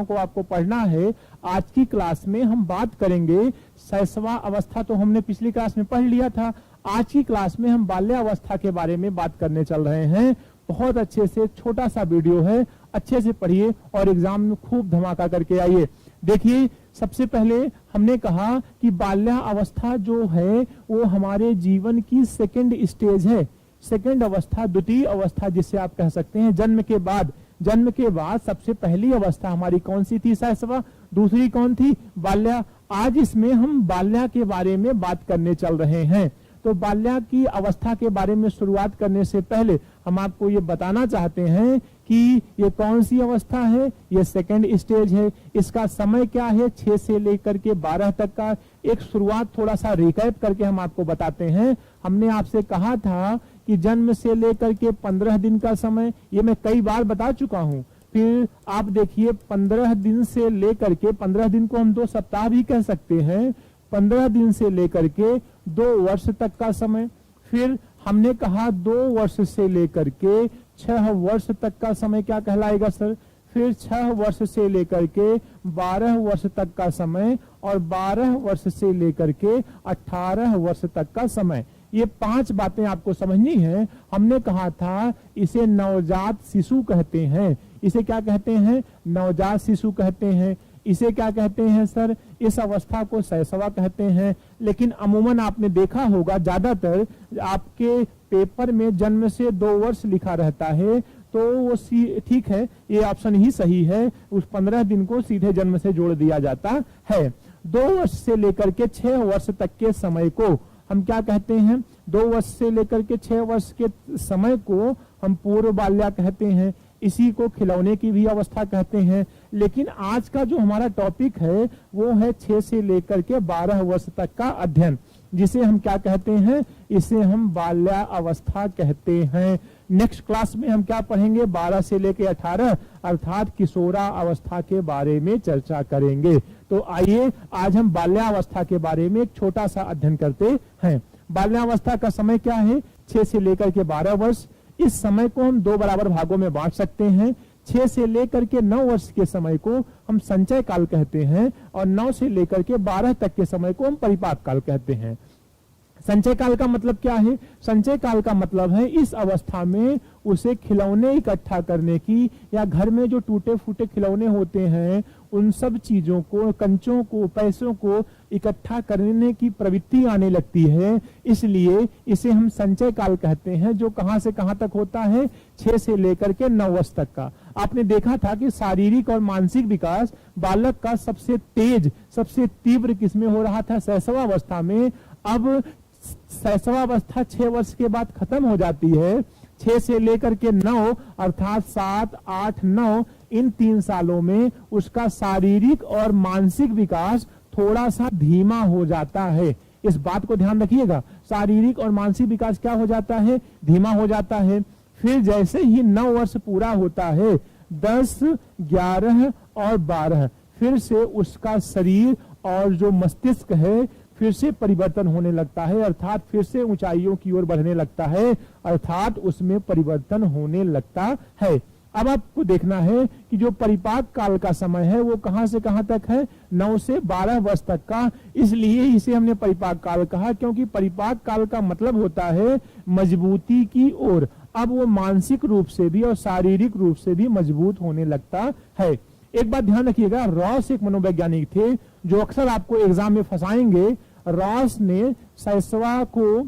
को आपको पढ़ना है। आज की क्लास में हम बात करेंगे शैशवा अवस्था, तो हमने पिछली क्लास में पढ़ लिया था। आज की क्लास में हम बाल्यावस्था के बारे में बात करने चल रहे हैं। बहुत अच्छे से, छोटा सा वीडियो है, अच्छे से पढ़िए और एग्जाम में खूब धमाका करके आइए। देखिए, सबसे पहले हमने कहा कि बाल्यावस्था जो है वो हमारे जीवन की सेकंड स्टेज है, सेकंड अवस्था, द्वितीय अवस्था जिसे आप कह सकते हैं। जन्म के बाद सबसे पहली अवस्था हमारी कौन सी थी? शैशवा। दूसरी कौन थी? बाल्या। आज इसमें हम बाल्या के बारे में बात करने चल रहे हैं। तो बाल्या की अवस्था के बारे में शुरुआत करने से पहले हम आपको ये बताना चाहते हैं कि ये कौन सी अवस्था है। ये सेकंड स्टेज है। इसका समय क्या है? 6 से लेकर के 12 तक का एक शुरुआत थोड़ा सा रिकैप करके हम आपको बताते हैं। हमने आपसे कहा था कि जन्म से लेकर के 15 दिन का समय, ये मैं कई बार बता चुका हूं। फिर आप देखिए 15 दिन से लेकर के, 15 दिन को हम 2 सप्ताह भी कह सकते हैं, 15 दिन से लेकर के 2 वर्ष तक का समय। फिर हमने कहा 2 वर्ष से लेकर के 6 वर्ष तक का समय क्या कहलाएगा सर? फिर 6 वर्ष से लेकर के 12 वर्ष तक का समय और 12 वर्ष से लेकर के 18 वर्ष तक का समय। ये 5 बातें आपको समझनी है। हमने कहा था इसे नवजात शिशु कहते हैं। इसे क्या कहते हैं? नवजात शिशु कहते हैं। इसे क्या कहते हैं सर? इस अवस्था को शैशवा कहते हैं। लेकिन अमूमन आपने देखा होगा ज्यादातर आपके पेपर में जन्म से 2 वर्ष लिखा रहता है, तो वो ठीक है, ये ऑप्शन ही सही है। उस 15 दिन को सीधे जन्म से जोड़ दिया जाता है। 2 वर्ष से लेकर के 6 वर्ष तक के समय को हम क्या कहते हैं? 2 वर्ष से लेकर के 6 वर्ष के समय को हम पूर्व बाल्या कहते हैं। इसी को खिलौने की भी अवस्था कहते हैं। लेकिन आज का जो हमारा टॉपिक है वो है 6 से लेकर के 12 वर्ष तक का अध्ययन, जिसे हम क्या कहते हैं? इसे हम बाल्यावस्था कहते हैं। नेक्स्ट क्लास में हम क्या पढ़ेंगे? 12 से लेकर 18 अर्थात किशोरा अवस्था के बारे में चर्चा करेंगे। तो आइए आज हम बाल्यावस्था के बारे में एक छोटा सा अध्ययन करते हैं। बाल्यावस्था का समय क्या है? 6 से लेकर के 12 वर्ष। इस समय को हम 2 बराबर भागों में बांट सकते हैं। 6 से लेकर के 9 वर्ष के समय को हम संचय काल कहते हैं और 9 से लेकर के 12 तक के समय को हम परिपाक काल कहते हैं। संचय काल का मतलब क्या है? संचय काल का मतलब है इस अवस्था में उसे खिलौने इकट्ठा करने की, या घर में जो टूटे फूटे खिलौने होते हैं उन सब चीजों को, कंचों को, पैसों को इकट्ठा करने की प्रवृत्ति आने लगती है। इसलिए इसे हम संचय काल कहते हैं, जो कहां से कहां तक होता है? 6 से लेकर के 9 वर्ष तक का। आपने देखा था कि शारीरिक और मानसिक विकास बालक का सबसे तेज, सबसे तीव्र किसमें हो रहा था? शैशवावस्था में। अब शैशवावस्था 6 वर्ष के बाद खत्म हो जाती है। 6 से लेकर के 9 अर्थात 7, 8, 9 इन 3 सालों में उसका शारीरिक और मानसिक विकास थोड़ा सा धीमा हो जाता है। इस बात को ध्यान रखिएगा, शारीरिक और मानसिक विकास क्या हो जाता है? धीमा हो जाता है। फिर जैसे ही 9 वर्ष पूरा होता है, 10, 11 और 12 फिर से उसका शरीर और जो मस्तिष्क है फिर से परिवर्तन होने लगता है, अर्थात फिर से ऊंचाइयों की ओर बढ़ने लगता है, अर्थात उसमें परिवर्तन होने लगता है। अब आपको देखना है कि जो परिपाक काल का समय है वो कहां से कहां तक है? 9 से 12 वर्ष तक का। इसलिए इसे हमने परिपाक काल कहा, क्योंकि परिपाक काल का मतलब होता है मजबूती की ओर। अब वो मानसिक रूप से भी और शारीरिक रूप से भी मजबूत होने लगता है। एक बात ध्यान रखिएगा, रॉस एक मनोवैज्ञानिक थे जो अक्सर आपको एग्जाम में फंसाएंगे। रॉस ने शैशवा को,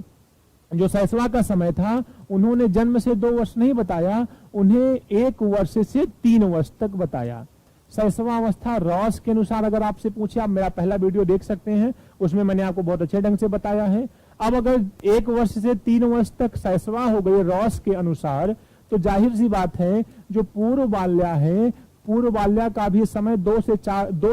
जो शैशवा का समय था, उन्होंने जन्म से 2 वर्ष नहीं बताया, उन्हें 1 वर्ष से 3 वर्ष तक बताया। शैशवावस्था रॉस के अनुसार अगर आपसे पूछे, आप मेरा पहला वीडियो देख सकते हैं, उसमें मैंने आपको बहुत अच्छे ढंग से बताया है। अब अगर 1 वर्ष से 3 वर्ष तक शैशवा हो गई रॉस के अनुसार, तो जाहिर सी बात है जो पूर्व बाल्या है, पूर्व बाल्या का भी समय 2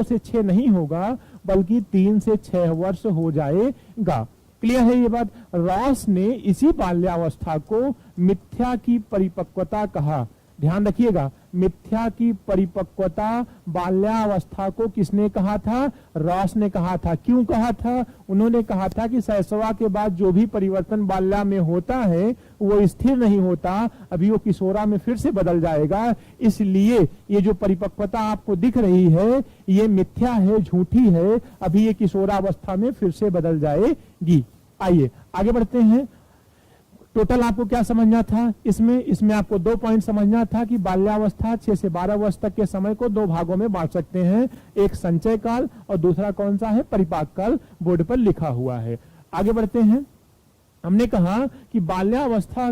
से 6 नहीं होगा, बल्कि 3 से 6 वर्ष हो जाएगा। क्लियर है ये बात? रॉस ने इसी बाल्यावस्था को मिथ्या की परिपक्वता कहा। ध्यान रखिएगा, मिथ्या की परिपक्वता बाल्यावस्था को किसने कहा था? रॉस ने कहा था। क्यों कहा था? उन्होंने कहा था कि शैशवा के बाद जो भी परिवर्तन बाल्या में होता है वो स्थिर नहीं होता, अभी वो किशोरा में फिर से बदल जाएगा, इसलिए ये जो परिपक्वता आपको दिख रही है ये मिथ्या है, झूठी है, अभी ये किशोरावस्था में फिर से बदल जाएगी। आइए आगे बढ़ते हैं। टोटल आपको क्या समझना था इसमें आपको 2 पॉइंट समझना था कि बाल्यावस्था 6 से 12 वर्ष तक के समय को 2 भागों में बांट सकते हैं, एक संचय काल और दूसरा कौन सा है? परिपाक काल, बोर्ड पर लिखा हुआ है। आगे बढ़ते हैं। हमने कहा कि बाल्यावस्था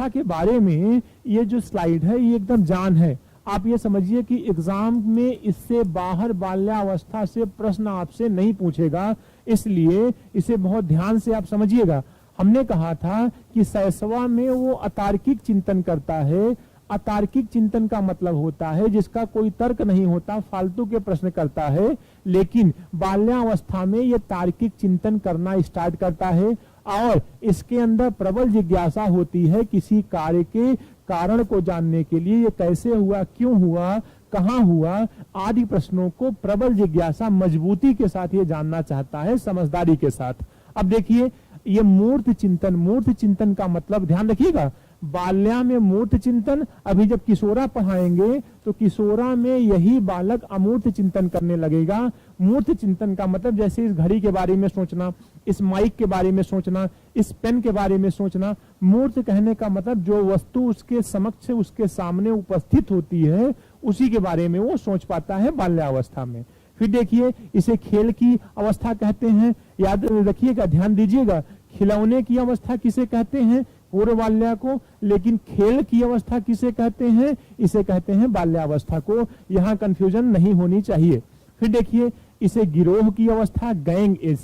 के बारे में ये जो स्लाइड है ये एकदम जान है। आप ये समझिए कि एग्जाम में इससे बाहर बाल्यावस्था से प्रश्न आपसे नहीं पूछेगा, इसलिए इसे बहुत ध्यान से आप समझिएगा। हमने कहा था कि शैशवा में वो अतार्किक चिंतन करता है। अतार्किक चिंतन का मतलब होता है जिसका कोई तर्क नहीं होता, फालतू के प्रश्न करता है, लेकिन बाल्यावस्था में ये तार्किक चिंतन करना स्टार्ट करता है और इसके अंदर प्रबल जिज्ञासा होती है किसी कार्य के कारण को जानने के लिए। ये कैसे हुआ, क्यों हुआ, कहां हुआ आदि प्रश्नों को प्रबल जिज्ञासा मजबूती के साथ ये जानना चाहता है, समझदारी के साथ। अब देखिए ये मूर्त चिंतन का मतलब ध्यान रखिएगा, बाल्या में मूर्त चिंतन, अभी जब किशोरा पढ़ाएंगे तो किशोरा में यही बालक अमूर्त चिंतन करने लगेगा। मूर्त चिंतन का मतलब जैसे इस घड़ी के बारे में सोचना, इस माइक के बारे में सोचना, इस पेन के बारे में सोचना। मूर्त कहने का मतलब जो वस्तु उसके समक्ष, उसके सामने उपस्थित होती है उसी के बारे में वो सोच पाता है बाल्यावस्था में। फिर देखिए इसे खेल की अवस्था कहते हैं, याद रखिएगा, ध्यान दीजिएगा। खिलौने की अवस्था किसे कहते हैं? पूर्व बाल्या को। लेकिन खेल की अवस्था किसे कहते हैं? इसे कहते हैं बाल्यावस्था को। यहां कंफ्यूजन नहीं होनी चाहिए। फिर देखिए इसे गिरोह की अवस्था, गैंग एज,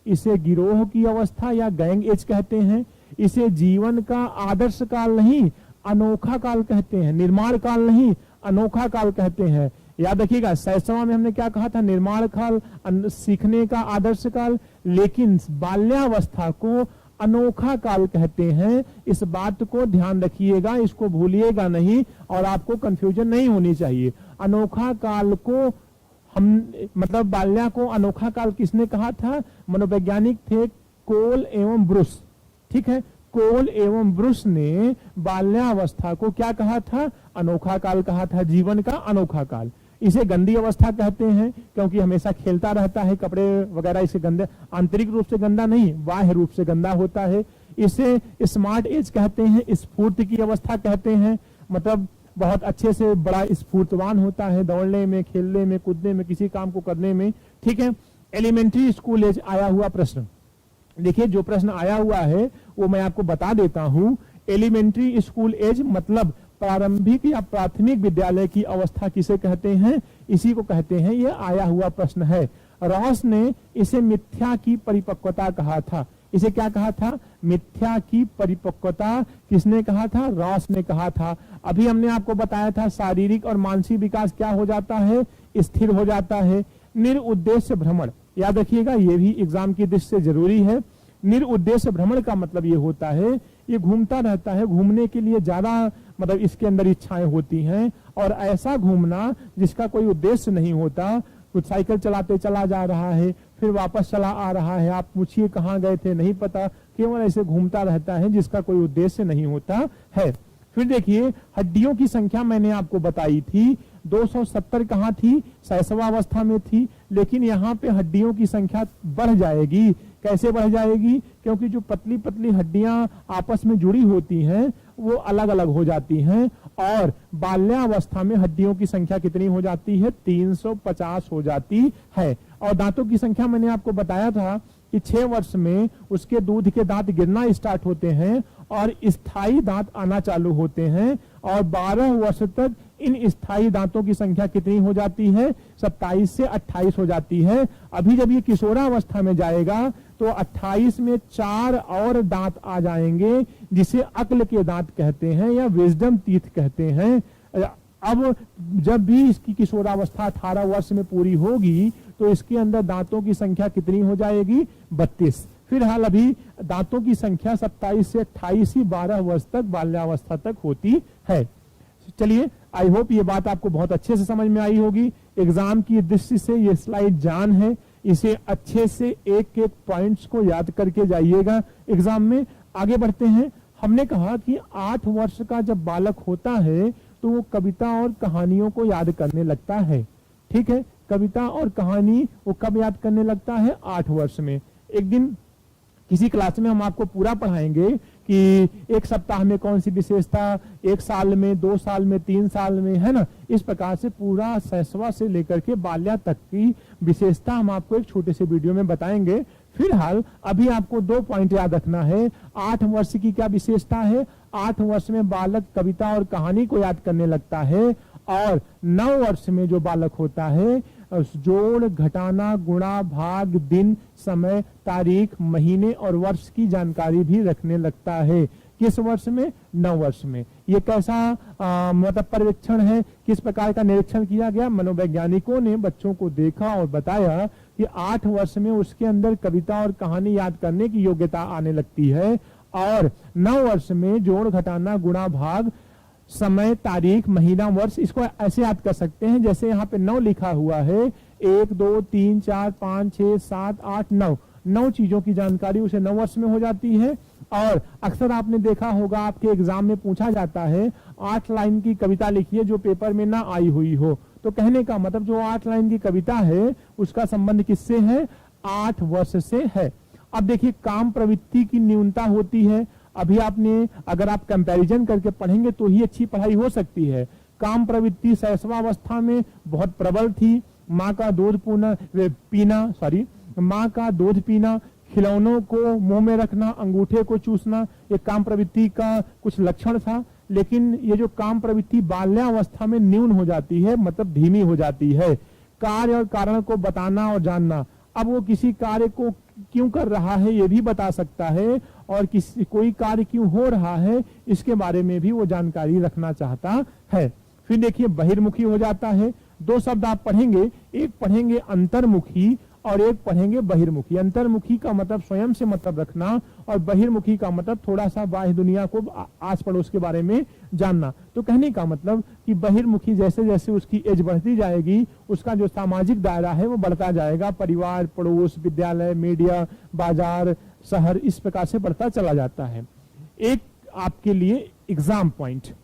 इसे गिरोह की अवस्था या गैंग एज कहते हैं। इसे जीवन का आदर्श काल नहीं अनोखा काल कहते हैं, निर्माण काल नहीं अनोखा काल कहते हैं। याद रखिएगा शैशवा में हमने क्या कहा था? निर्माण काल, सीखने का आदर्श काल, लेकिन बाल्यावस्था को अनोखा काल कहते हैं। इस बात को ध्यान रखिएगा, इसको भूलिएगा नहीं और आपको कंफ्यूजन नहीं होनी चाहिए। अनोखा काल को हम मतलब बाल्या को अनोखा काल किसने कहा था? मनोवैज्ञानिक थे कोल एवं ब्रुस। ठीक है, कोल एवं ब्रुस ने बाल्यावस्था को क्या कहा था? अनोखा काल कहा था, जीवन का अनोखा काल। इसे गंदी अवस्था कहते हैं क्योंकि हमेशा खेलता रहता है, कपड़े वगैरह इसे गंदे, आंतरिक रूप से गंदा नहीं बाह्य रूप से गंदा होता है। इसे स्मार्ट एज कहते हैं, स्फूर्ति की अवस्था कहते हैं, मतलब बहुत अच्छे से बड़ा स्फूर्तवान होता है दौड़ने में, खेलने में, कूदने में, किसी काम को करने में। ठीक है, एलिमेंट्री स्कूल एज आया हुआ प्रश्न देखिए, जो प्रश्न आया हुआ है वो मैं आपको बता देता हूं। एलिमेंट्री स्कूल एज मतलब प्रारंभिक या प्राथमिक विद्यालय की अवस्था किसे कहते हैं? इसी को कहते हैं, ये आया हुआ प्रश्न है। रॉस ने इसे मिथ्या की परिपक्वता कहा था। इसे क्या कहा था? मिथ्या की परिपक्वता। किसने कहा था? रॉस ने कहा था। अभी हमने आपको बताया था शारीरिक और मानसिक विकास क्या हो जाता है? स्थिर हो जाता है। निरुद्देश्य भ्रमण, याद रखिएगा ये भी एग्जाम की दृष्टि से जरूरी है। निरुद्देश्य भ्रमण का मतलब ये होता है ये घूमता रहता है, घूमने के लिए ज्यादा मतलब इसके अंदर इच्छाएं होती हैं और ऐसा घूमना जिसका कोई उद्देश्य नहीं होता। कुछ साइकिल चलाते चला जा रहा है, फिर वापस चला आ रहा है, आप पूछिए कहाँ गए थे नहीं पता, केवल ऐसे घूमता रहता है जिसका कोई उद्देश्य नहीं होता है। फिर देखिए हड्डियों की संख्या मैंने आपको बताई थी 270 कहाँ थी? शैशवावस्था में थी, लेकिन यहाँ पे हड्डियों की संख्या बढ़ जाएगी। कैसे बढ़ जाएगी? क्योंकि जो पतली पतली हड्डियां आपस में जुड़ी होती हैं वो अलग अलग हो जाती हैं और बाल्यावस्था में हड्डियों की संख्या कितनी हो जाती है? 350 हो जाती है। और दांतों की संख्या मैंने आपको बताया था कि 6 वर्ष में उसके दूध के दांत गिरना स्टार्ट होते हैं और स्थायी दांत आना चालू होते हैं और 12 वर्ष तक इन स्थायी दांतों की संख्या कितनी हो जाती है? 27 से 28 हो जाती है। अभी जब ये किशोरावस्था में जाएगा तो 28 में 4 और दांत आ जाएंगे जिसे अक्ल के दांत कहते हैं या विजडम टीथ कहते हैं। अब जब भी इसकी किशोरावस्था 18 वर्ष में पूरी होगी तो इसके अंदर दांतों की संख्या कितनी हो जाएगी? 32। फिलहाल अभी दांतों की संख्या 27 से 28 ही 12 वर्ष तक बाल्यावस्था तक होती है। चलिए, आई होप ये बात आपको बहुत अच्छे से समझ में आई होगी। एग्जाम की दृष्टि से ये स्लाइड जान है, इसे अच्छे से एक एक पॉइंट्स को याद करके जाइएगा एग्जाम में। आगे बढ़ते हैं। हमने कहा कि 8 वर्ष का जब बालक होता है तो वो कविता और कहानियों को याद करने लगता है। ठीक है, कविता और कहानी वो कब याद करने लगता है? 8 वर्ष में। एक दिन किसी क्लास में हम आपको पूरा पढ़ाएंगे कि एक सप्ताह में कौन सी विशेषता, 1 साल में, 2 साल में, 3 साल में, है ना। इस प्रकार से पूरा शैशवा से लेकर के बाल्या तक की विशेषता हम आपको एक छोटे से वीडियो में बताएंगे। फिलहाल अभी आपको 2 पॉइंट याद रखना है। 8 वर्ष की क्या विशेषता है? 8 वर्ष में बालक कविता और कहानी को याद करने लगता है, और 9 वर्ष में जो बालक होता है जोड़, घटाना, गुणा, भाग, दिन, समय, तारीख, महीने और वर्ष की जानकारी भी रखने लगता है। किस वर्ष में? 9 वर्ष में। ये कैसा मतलब पर्यवेक्षण है, किस प्रकार का निरीक्षण किया गया? मनोवैज्ञानिकों ने बच्चों को देखा और बताया कि 8 वर्ष में उसके अंदर कविता और कहानी याद करने की योग्यता आने लगती है, और 9 वर्ष में जोड़, घटाना, गुणा, भाग, समय, तारीख, महीना, वर्ष, इसको ऐसे याद कर सकते हैं जैसे यहाँ पे 9 लिखा हुआ है। 1 2 3 4 5 6 7 8 9 चीजों की जानकारी उसे 9 वर्ष में हो जाती है। और अक्सर आपने देखा होगा आपके एग्जाम में पूछा जाता है 8 लाइन की कविता लिखिए जो पेपर में ना आई हुई हो। तो कहने का मतलब जो 8 लाइन की कविता है उसका संबंध किससे है? 8 वर्ष से है। अब देखिए, काम प्रवृत्ति की न्यूनता होती है। अभी आपने अगर आप कंपैरिजन करके पढ़ेंगे तो ही अच्छी पढ़ाई हो सकती है। काम प्रवृत्ति शैशवावस्था में बहुत प्रबल थी। माँ का दूध पीना, खिलौनों को मुंह में रखना, अंगूठे को चूसना, ये काम प्रवृत्ति का कुछ लक्षण था। लेकिन ये जो काम प्रवृत्ति बाल्यावस्था में न्यून हो जाती है, मतलब धीमी हो जाती है। कार्य और कारण को बताना और जानना, अब वो किसी कार्य को क्यों कर रहा है ये भी बता सकता है, और कोई कार्य क्यों हो रहा है इसके बारे में भी वो जानकारी रखना चाहता है। फिर देखिए, बहिर्मुखी हो जाता है। 2 शब्द आप पढ़ेंगे, एक पढ़ेंगे अंतर्मुखी और एक पढ़ेंगे बहिर्मुखी। अंतर्मुखी का मतलब स्वयं से मतलब रखना, और बहिर्मुखी का मतलब थोड़ा सा बाह्य दुनिया को, आस पड़ोस के बारे में जानना। तो कहने का मतलब कि बहिर्मुखी जैसे जैसे उसकी एज बढ़ती जाएगी उसका जो सामाजिक दायरा है वो बढ़ता जाएगा। परिवार, पड़ोस, विद्यालय, मीडिया, बाजार, शहर, इस प्रकार से बढ़ता चला जाता है। एक आपके लिए एग्जाम पॉइंट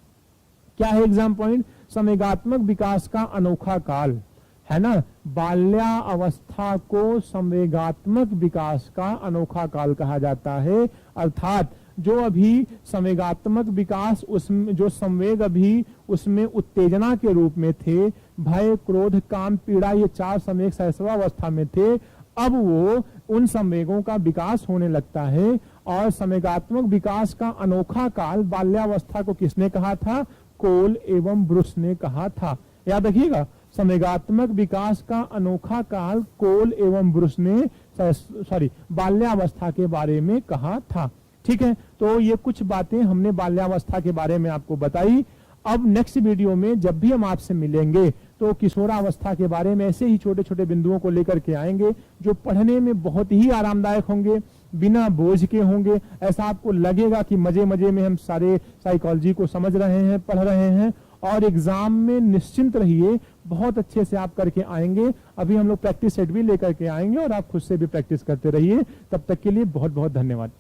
क्या है? एग्जाम पॉइंट संवेगात्मक विकास का अनोखा काल, है ना। बाल्यावस्था को संवेगात्मक विकास का अनोखा काल कहा जाता है। अर्थात जो अभी संवेगात्मक विकास, उसमें जो संवेग अभी उसमें उत्तेजना के रूप में थे, भय, क्रोध, काम, पीड़ा, ये 4 संवेग शैशवावस्था में थे, अब वो उन संवेगों का विकास होने लगता है। और संवेगात्मक विकास का अनोखा काल बाल्यावस्था को किसने कहा था? कोल एवं ब्रुस ने कहा था। याद रखिएगा, संवेगात्मक विकास का अनोखा काल कोल एवं ब्रुस ने बाल्यावस्था के बारे में कहा था। ठीक है, तो ये कुछ बातें हमने बाल्यावस्था के बारे में आपको बताई। अब नेक्स्ट वीडियो में जब भी हम आपसे मिलेंगे तो किशोरावस्था के बारे में ऐसे ही छोटे छोटे बिंदुओं को लेकर के आएंगे जो पढ़ने में बहुत ही आरामदायक होंगे, बिना बोझ के होंगे। ऐसा आपको लगेगा कि मजे मजे में हम सारे साइकोलॉजी को समझ रहे हैं, पढ़ रहे हैं, और एग्जाम में निश्चिंत रहिए, बहुत अच्छे से आप करके आएंगे। अभी हम लोग प्रैक्टिस सेट भी लेकर के आएंगे और आप खुद से भी प्रैक्टिस करते रहिए। तब तक के लिए बहुत बहुत धन्यवाद।